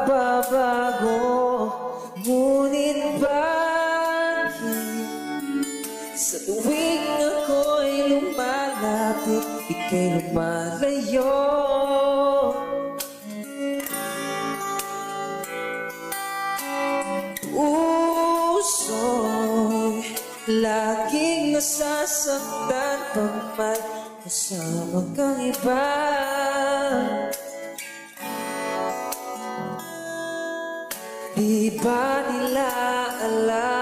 pagbabago. Ngunit bakit sa tuwing ako'y lumalapit, ika'y lumalayo? Puso'y laging nasasaktan pag may kasama kang iba. Di ba nila alam